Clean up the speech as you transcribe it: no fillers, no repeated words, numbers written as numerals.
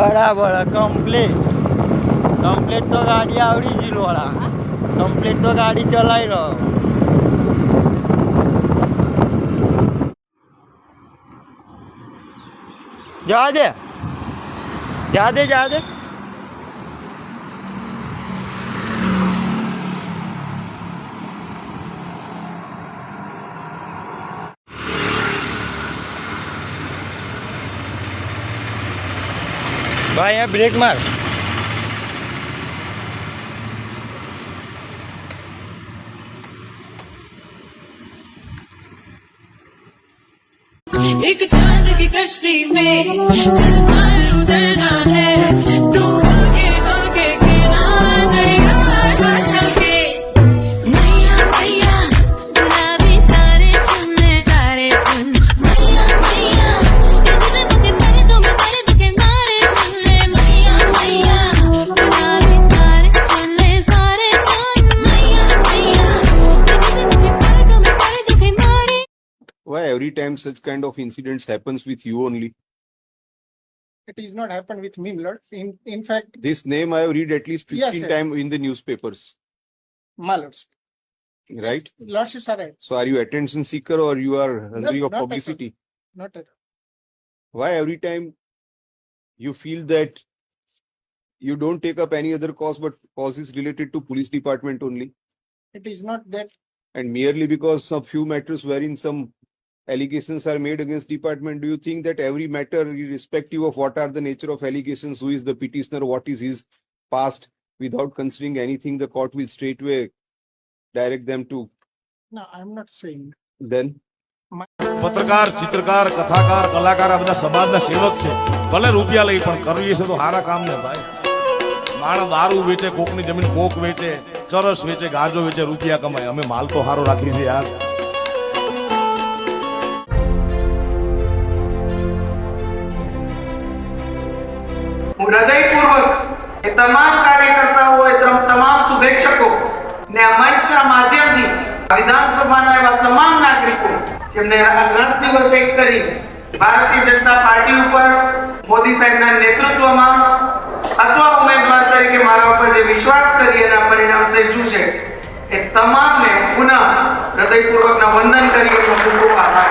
બરાબર કમ્પ્લીટ તો ગાડી આવડી જ લોડા કમ્પ્લીટ તો ગાડી ચલાવી રહ્યો જા દે ભાઈ આ બ્રેક માર एक चांद की कश्ती में चलना उतरना है तू होगे किनारा चलके मैया मैया गुलाबी तारे चुनने सारे चुन मैया मैया ये तुझे मुझे तेरे तो मैं तेरे तो के मारे चुन ले मैया मैया गुलाबी तारे चुनने सारे चुन मैया मैया ये तुझे मुझे तेरे तो मैं तेरे तो के मारे. Why every time such kind of incidents happens with you only? It is not happened with me, Lord. In fact, This name I have read at least 15 Yes, sir. times in the newspapers, my lords, right? lordships are right. So are you attention seeker or you are hungry of not at all. publicity? Not at all. Why every time you feel that you don't take up any other cause but cause is related to police department only? It is not that. And merely because some few matters wherein some allegations are made against department, do you think that every matter, irrespective of what are the nature of allegations, who is the petitioner, what is his past, without considering anything, the court will straightway direct them to No, I'm not saying. then? પત્રકાર ચિત્રકાર કથાકાર કલાકાર આ બધા સમાજના સેવક છે ભલે રૂપિયા લઈ પણ કરવી છે તો સારા કામ ને ભાઈ માણસ દારૂ વેચે કોકની જમીન કોક વેચે ચરસ વેચે ગાંજો વેચે રૂપિયા કમાય અમે માલ તો સારો રાખી છે યાર હું હૃદયપૂર્વક એ તમામ કાર્યકર્તાઓ તમામ શુભેચ્છકો ને આ મંચના માધ્યમથી વિધાનસભાના એવા તમામ નાગરિકો જેમને રાત દિવસ એક કરી ભારતીય જનતા પાર્ટી ઉપર મોદી સાહેબના નેતૃત્વમાં અથવા ઉમેદવાર તરીકે મારા ઉપર જે વિશ્વાસ કરી એના પરિણામ સર્જ્યું છે એ તમામને પુનઃ હૃદયપૂર્વકના વંદન કરી એનો ખૂબ ખૂબ આભાર.